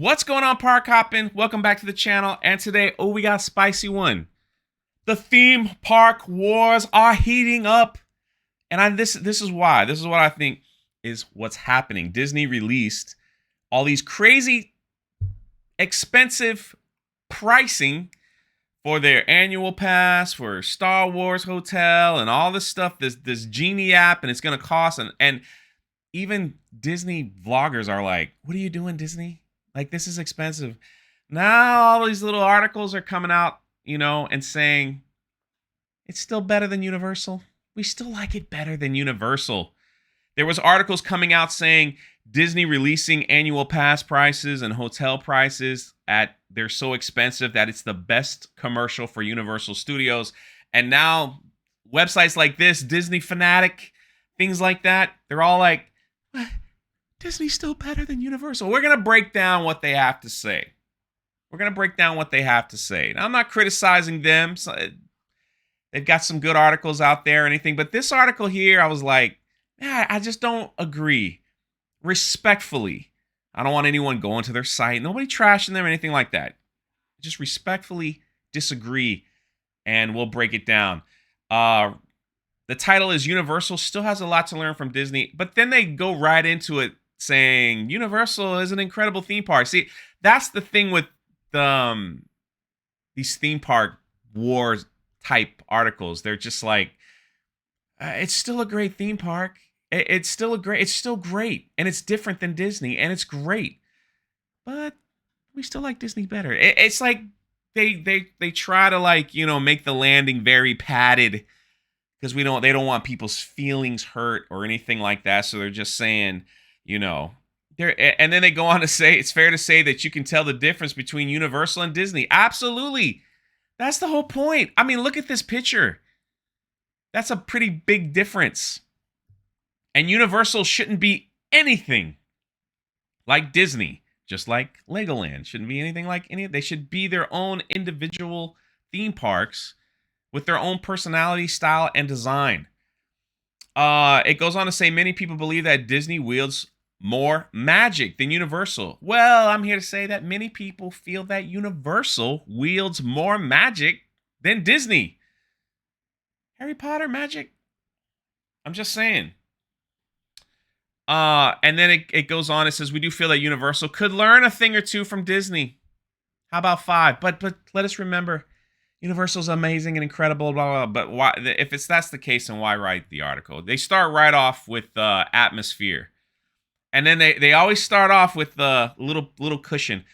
What's going on, Park Hoppin? Welcome back to the channel. And today, we got a spicy one. The theme park wars are heating up. And this is why. This is what I think is what's happening. Disney released all these crazy expensive pricing for their annual pass for Star Wars Hotel and all this stuff, this Genie app, and it's gonna cost and even Disney vloggers are like, what are you doing, Disney? Like, this is expensive. Now all these little articles are coming out, and saying it's still better than Universal. We still like it better than Universal. There was articles coming out saying Disney releasing annual pass prices and hotel prices they're so expensive that it's the best commercial for Universal Studios. And now websites like this, Disney Fanatic, things like that, they're all like, Disney's still better than Universal. We're going to break down what they have to say. Now, I'm not criticizing them. They've got some good articles out there or anything. But this article here, I was like, I just don't agree. Respectfully. I don't want anyone going to their site. Nobody trashing them or anything like that. Just respectfully disagree, and we'll break it down. The title is Universal Still Has a Lot to Learn from Disney. But then they go right into it saying Universal is an incredible theme park. See, that's the thing with these theme park wars type articles. They're just like, it's still a great theme park. It's still great, and it's different than Disney, and it's great. But we still like Disney better. It's like they try to make the landing very padded because they don't want people's feelings hurt or anything like that. So they're just saying, and then they go on to say it's fair to say that you can tell the difference between Universal and Disney. Absolutely. That's the whole point. I mean, look at this picture. That's a pretty big difference. And Universal shouldn't be anything like Disney, just like Legoland shouldn't be anything like they should be their own individual theme parks with their own personality, style, and design. It goes on to say many people believe that Disney wields more magic than Universal. Well, I'm here to say that many people feel that Universal wields more magic than Disney. Harry Potter magic? I'm just saying. And then it goes on. It says, we do feel that Universal could learn a thing or two from Disney. How about 5? But let us remember, Universal's amazing and incredible, blah, blah, blah. But why, if that's the case, then why write the article? They start right off with atmosphere. And then they always start off with the little cushion.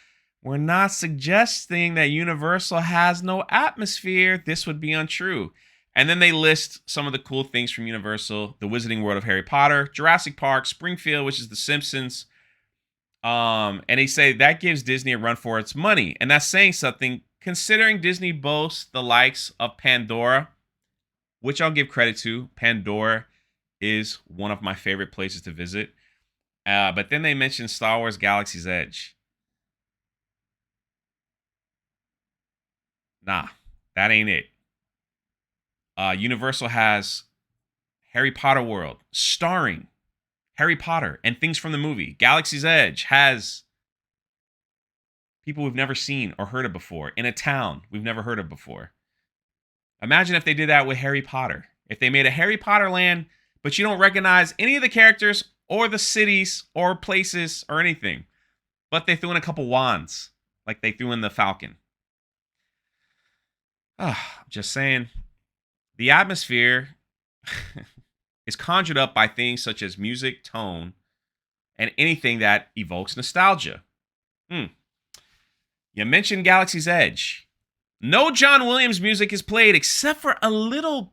We're not suggesting that Universal has no atmosphere. This would be untrue. And then they list some of the cool things from Universal: the Wizarding World of Harry Potter, Jurassic Park, Springfield, which is The Simpsons. And they say that gives Disney a run for its money. And that's saying something, considering Disney boasts the likes of Pandora, which I'll give credit to. Pandora is one of my favorite places to visit. But then they mentioned Star Wars Galaxy's Edge. Nah, that ain't it. Universal has Harry Potter World, starring Harry Potter and things from the movie. Galaxy's Edge has people we've never seen or heard of before in a town we've never heard of before. Imagine if they did that with Harry Potter. If they made a Harry Potter land, but you don't recognize any of the characters or the cities or places or anything, but they threw in a couple wands, like they threw in the Falcon. Just saying. The atmosphere is conjured up by things such as music, tone, and anything that evokes nostalgia. You mentioned Galaxy's Edge. No John Williams music is played except for a little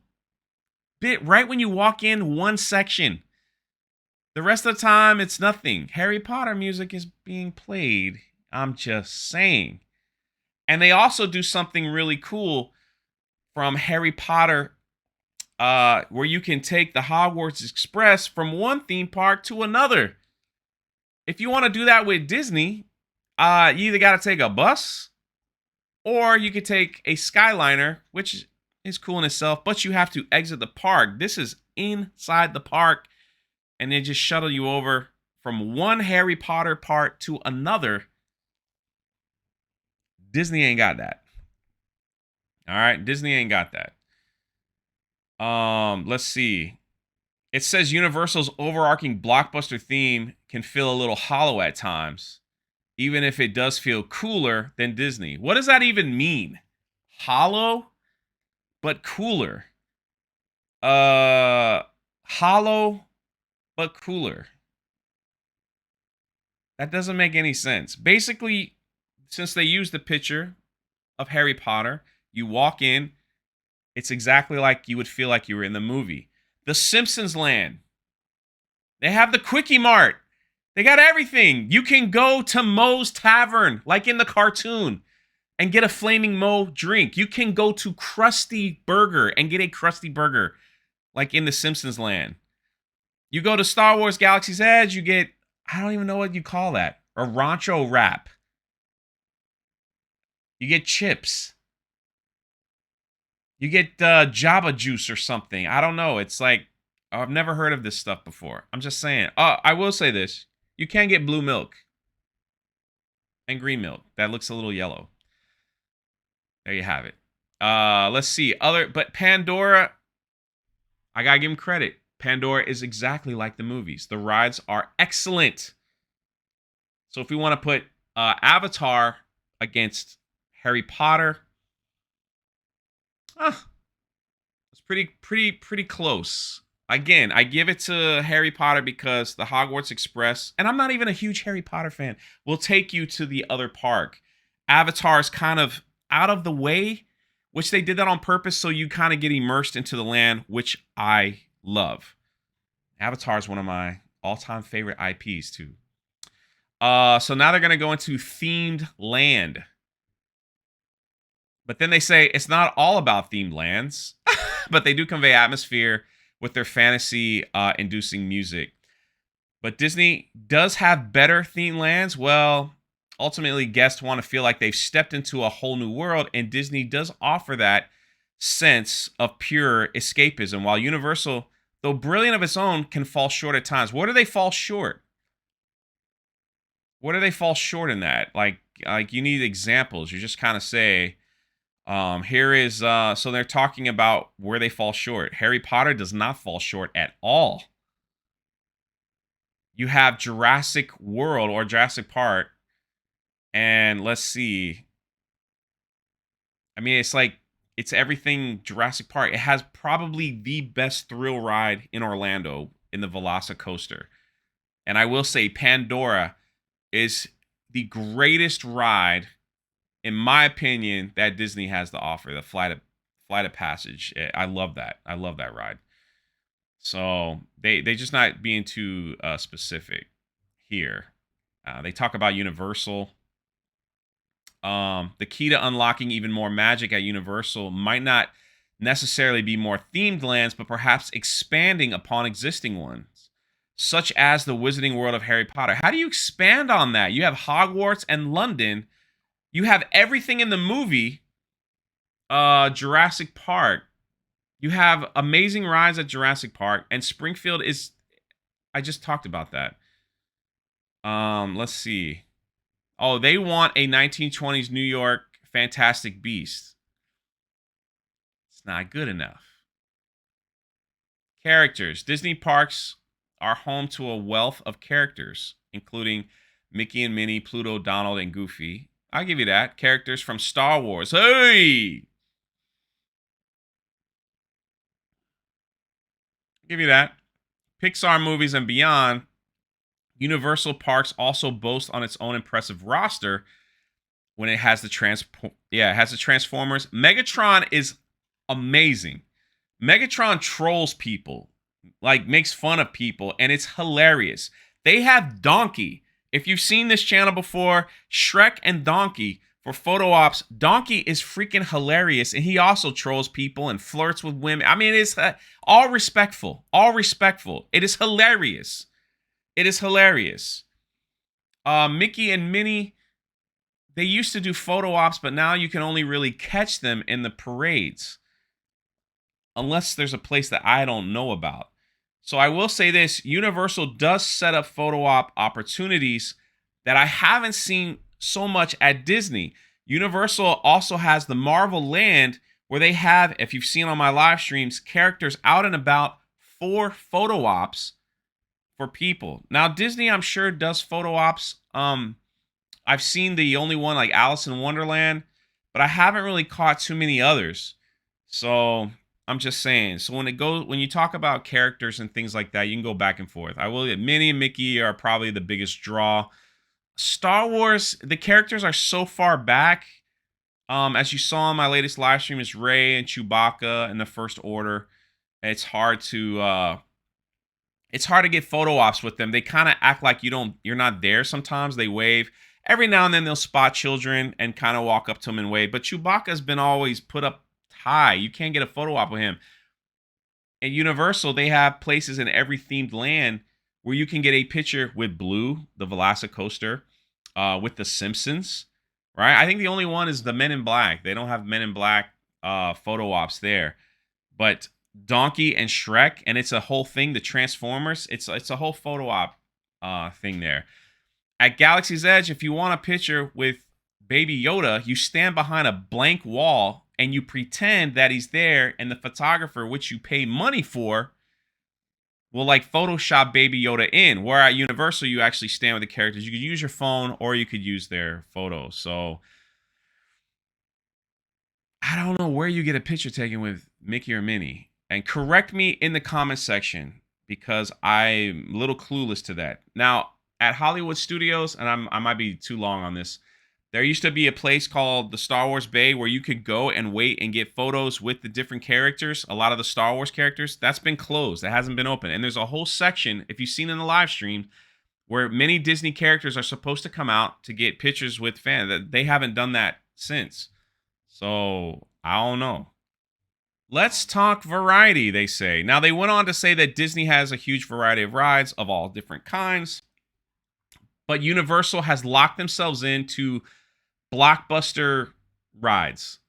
bit right when you walk in one section. The rest of the time, it's nothing. Harry Potter music is being played. I'm just saying. And they also do something really cool from Harry Potter, where you can take the Hogwarts Express from one theme park to another. If you want to do that with Disney, you either got to take a bus or you could take a Skyliner, which is cool in itself, but you have to exit the park. This is inside the park, and they just shuttle you over from one Harry Potter part to another Disney ain't got that. All right, Disney ain't got that. Let's see. It says Universal's overarching blockbuster theme can feel a little hollow at times, even if it does feel cooler than Disney. What does that even mean? Hollow, but cooler. Hollow, but cooler. That doesn't make any sense. Basically, since they use the picture of Harry Potter, you walk in, it's exactly like you would feel like you were in the movie. The Simpsons land. They have the Quickie Mart. They got everything. You can go to Moe's Tavern, like in the cartoon, and get a Flaming Moe drink. You can go to Krusty Burger and get a Krusty Burger, like in the Simpsons land. You go to Star Wars Galaxy's Edge, you get, I don't even know what you call that, a Rancho wrap. You get chips. You get Jabba juice or something. I don't know. It's like, I've never heard of this stuff before. I'm just saying. I will say this. You can get blue milk and green milk. That looks a little yellow. There you have it. Let's see. But Pandora, I gotta give him credit. Pandora is exactly like the movies. The rides are excellent. So if we want to put Avatar against Harry Potter, it's pretty close. Again, I give it to Harry Potter because the Hogwarts Express, and I'm not even a huge Harry Potter fan, will take you to the other park. Avatar is kind of out of the way, which they did that on purpose so you kind of get immersed into the land, which I love. Avatar is one of my all-time favorite IPs too. So now they're going to go into themed land. But then they say it's not all about themed lands, but they do convey atmosphere with their fantasy-inducing music. But Disney does have better themed lands. Well, ultimately, guests want to feel like they've stepped into a whole new world, and Disney does offer that sense of pure escapism, while Universal, though brilliant of its own, can fall short at times. Where do they fall short? Where do they fall short in that? Like you need examples. You just kind of say, here is, so they're talking about where they fall short. Harry Potter does not fall short at all. You have Jurassic World or Jurassic Park, and let's see. I mean, it's everything Jurassic Park. It has probably the best thrill ride in Orlando in the Velocicoaster. And I will say Pandora is the greatest ride, in my opinion, that Disney has to offer. The Flight of Passage. I love that. I love that ride. So they just not being too specific here. They talk about Universal. The key to unlocking even more magic at Universal might not necessarily be more themed lands, but perhaps expanding upon existing ones, such as the Wizarding World of Harry Potter. How do you expand on that? You have Hogwarts and London. You have everything in the movie, Jurassic Park. You have amazing rides at Jurassic Park, and Springfield is, I just talked about that. Let's see. Oh, they want a 1920s New York Fantastic Beast. It's not good enough. Characters. Disney parks are home to a wealth of characters, including Mickey and Minnie, Pluto, Donald, and Goofy. I'll give you that. Characters from Star Wars. Hey! I'll give you that. Pixar movies and beyond. Universal Parks also boasts on its own impressive roster when it has the Transformers. Megatron is amazing. Megatron trolls people, like makes fun of people, and it's hilarious. They have Donkey. If you've seen this channel before, Shrek and Donkey for photo ops, Donkey is freaking hilarious, and he also trolls people and flirts with women. I mean, it's all respectful. All respectful. It is hilarious. It is hilarious. Mickey and Minnie, they used to do photo ops, but now you can only really catch them in the parades. Unless there's a place that I don't know about. So I will say this, Universal does set up photo op opportunities that I haven't seen so much at Disney. Universal also has the Marvel Land where they have, if you've seen on my live streams, characters out and about for photo ops for people. Now, Disney, I'm sure, does photo ops. I've seen the only one like Alice in Wonderland, but I haven't really caught too many others. So I'm just saying. So when you talk about characters and things like that, you can go back and forth. I will admit Minnie and Mickey are probably the biggest draw. Star Wars, the characters are so far back. As you saw in my latest live stream, is Rey and Chewbacca in the First Order. It's hard to get photo ops with them. They kind of act like you're not there sometimes. They wave. Every now and then they'll spot children and kind of walk up to them and wave. But Chewbacca's been always put up high. You can't get a photo op with him. At Universal, they have places in every themed land where you can get a picture with Blue, the Velocicoaster, with the Simpsons, right? I think the only one is the Men in Black. They don't have Men in Black photo ops there. But Donkey and Shrek, and it's a whole thing. The Transformers, it's a whole photo op thing there. At Galaxy's Edge, if you want a picture with Baby Yoda, you stand behind a blank wall and you pretend that he's there, and the photographer, which you pay money for, will like Photoshop Baby Yoda in. Where at Universal, you actually stand with the characters. You could use your phone or you could use their photos. So I don't know where you get a picture taken with Mickey or Minnie. And correct me in the comment section because I'm a little clueless to that. Now, at Hollywood Studios, and I might be too long on this, there used to be a place called the Star Wars Bay where you could go and wait and get photos with the different characters, a lot of the Star Wars characters. That's been closed. It hasn't been open. And there's a whole section, if you've seen in the live stream, where many Disney characters are supposed to come out to get pictures with fans. They haven't done that since. So, I don't know. Let's talk variety, they say. Now, they went on to say that Disney has a huge variety of rides of all different kinds, but Universal has locked themselves into blockbuster rides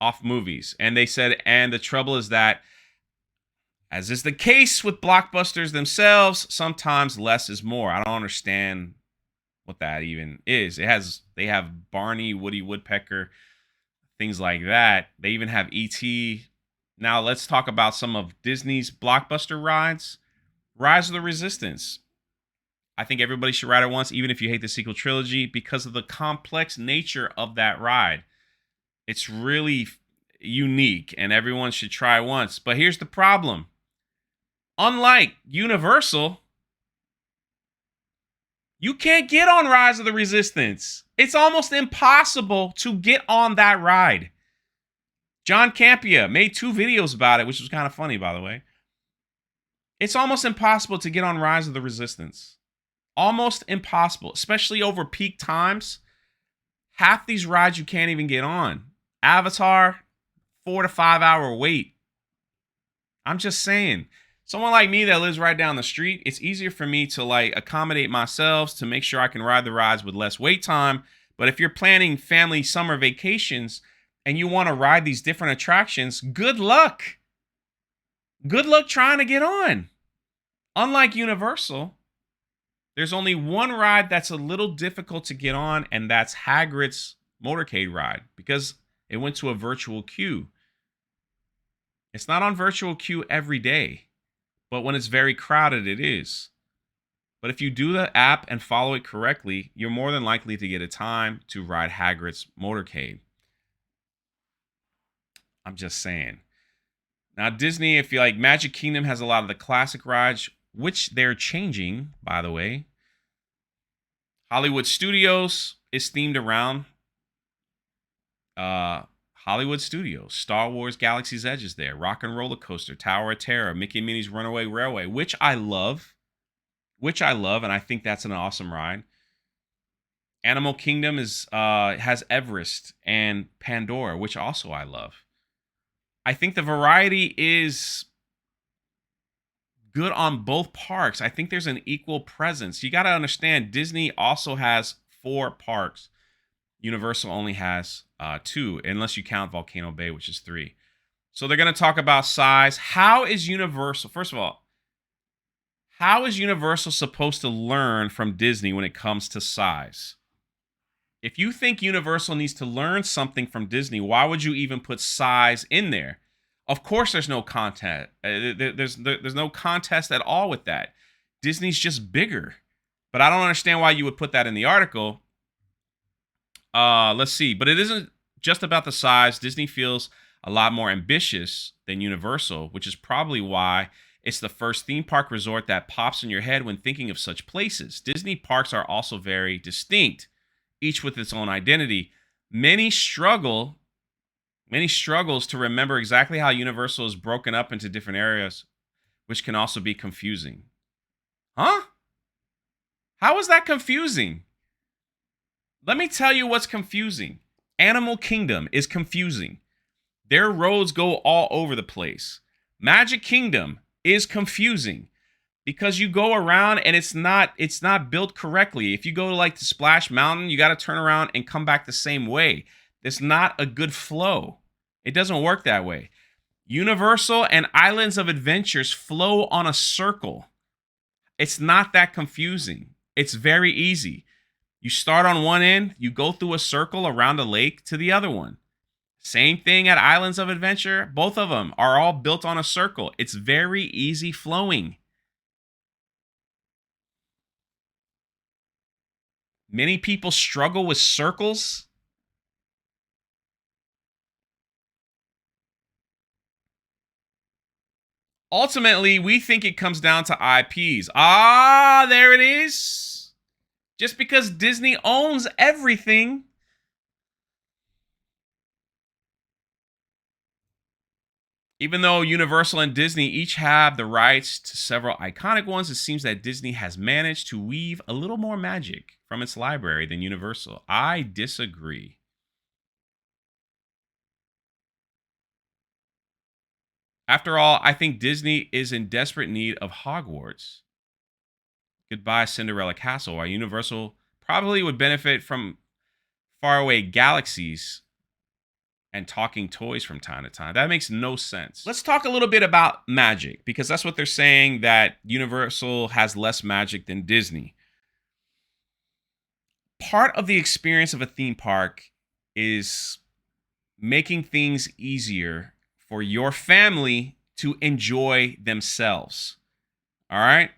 off movies. And they said, and the trouble is that, as is the case with blockbusters themselves, sometimes less is more. I don't understand what that even is. They have Barney, Woody Woodpecker, things like that. They even have E.T. Now let's talk about some of Disney's blockbuster rides. Rise of the Resistance. I think everybody should ride it once, even if you hate the sequel trilogy, because of the complex nature of that ride. It's really unique, and everyone should try once. But here's the problem. Unlike Universal, you can't get on Rise of the Resistance. It's almost impossible to get on that ride. John Campea made 2 videos about it, which was kind of funny, by the way. It's almost impossible to get on Rise of the Resistance. Almost impossible, especially over peak times. Half these rides you can't even get on. Avatar, 4 to 5 hour wait. I'm just saying. Someone like me that lives right down the street, it's easier for me to like accommodate myself to make sure I can ride the rides with less wait time. But if you're planning family summer vacations and you want to ride these different attractions, good luck. Good luck trying to get on. Unlike Universal, there's only one ride that's a little difficult to get on, and that's Hagrid's motorcade ride, because it went to a virtual queue. It's not on virtual queue every day, but when it's very crowded, it is. But if you do the app and follow it correctly, you're more than likely to get a time to ride Hagrid's motorcade. I'm just saying. Now, Disney, if you like, Magic Kingdom has a lot of the classic rides, which they're changing, by the way. Hollywood Studios is themed around Hollywood Studios. Star Wars Galaxy's Edge is there. Rock and Roller Coaster, Tower of Terror, Mickey and Minnie's Runaway Railway, which I love. And I think that's an awesome ride. Animal Kingdom has Everest and Pandora, which also I love. I think the variety is good on both parks. I think there's an equal presence. You got to understand, Disney also has 4 parks. Universal only has 2, unless you count Volcano Bay, which is 3. So they're going to talk about size. How is Universal, first of all, how is Universal supposed to learn from Disney when it comes to size? If you think Universal needs to learn something from Disney, why would you even put size in there? Of course, there's no contest. There's no contest at all with that. Disney's just bigger. But I don't understand why you would put that in the article. Let's see. But it isn't just about the size. Disney feels a lot more ambitious than Universal, which is probably why it's the first theme park resort that pops in your head when thinking of such places. Disney parks are also very distinct, each with its own identity. Many struggles to remember exactly how Universal is broken up into different areas, which can also be confusing. Huh? How is that confusing? Let me tell you what's confusing. Animal Kingdom is confusing. Their roads go all over the place. Magic Kingdom is confusing because you go around and it's not built correctly. If you go to like the Splash Mountain, you got to turn around and come back the same way. It's not a good flow. It doesn't work that way. Universal and Islands of Adventures flow on a circle. It's not that confusing. It's very easy. You start on one end, you go through a circle around a lake to the other one. Same thing at Islands of Adventure. Both of them are all built on a circle. It's very easy flowing. Many people struggle with circles. Ultimately, we think it comes down to IPs. Ah, there it is. Just because Disney owns everything. Even though Universal and Disney each have the rights to several iconic ones, it seems that Disney has managed to weave a little more magic from its library than Universal. I disagree. After all, I think Disney is in desperate need of Hogwarts. Goodbye, Cinderella Castle, while Universal probably would benefit from faraway galaxies and talking toys from time to time. That makes no sense. Let's talk a little bit about magic, because that's what they're saying, that Universal has less magic than Disney. Part of the experience of a theme park is making things easier for your family to enjoy themselves. All right?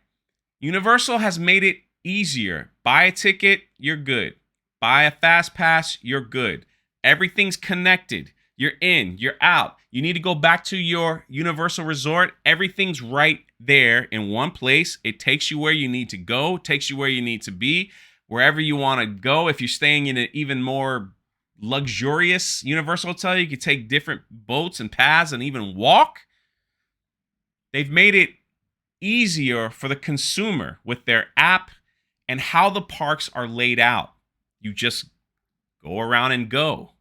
Universal has made it easier. Buy a ticket, you're good. Buy a fast pass, you're good. Everything's connected. You're in, you're out. You need to go back to your Universal Resort. Everything's right there in one place. It takes you where you need to go, takes you where you need to be, wherever you want to go. If you're staying in an even more luxurious Universal hotel, you can take different boats and paths and even walk. They've made it easier for the consumer with their app and how the parks are laid out. You just go around and go.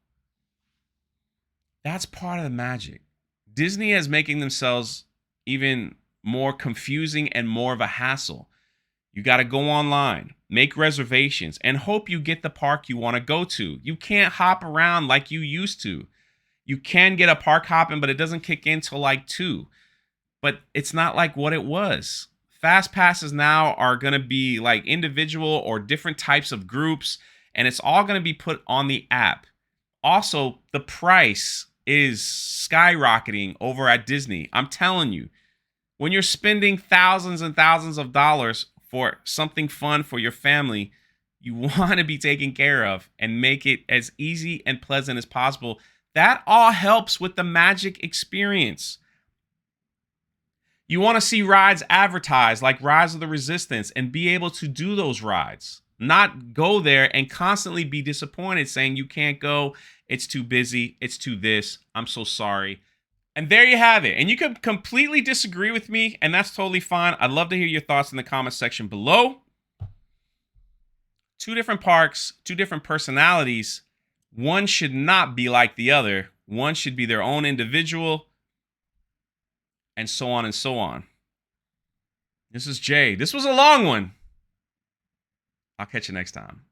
That's part of the magic. Disney is making themselves even more confusing and more of a hassle. You got to go online, make reservations, and hope you get the park you want to go to. You can't hop around like you used to. You can get a park hopping, but it doesn't kick in till like 2. But it's not like what it was. Fast passes now are going to be like individual or different types of groups, and it's all going to be put on the app. Also, the price is skyrocketing over at Disney. I'm telling you, when you're spending thousands and thousands of dollars for something fun for your family, you want to be taken care of and make it as easy and pleasant as possible. That all helps with the magic experience. You want to see rides advertised like Rise of the Resistance and be able to do those rides. Not go there and constantly be disappointed saying you can't go, it's too busy, it's too this, I'm so sorry. And there you have it. And you can completely disagree with me, and that's totally fine. I'd love to hear your thoughts in the comment section below. 2 different parks, 2 different personalities. One should not be like the other. One should be their own individual, and so on and so on. This is Jay. This was a long one. I'll catch you next time.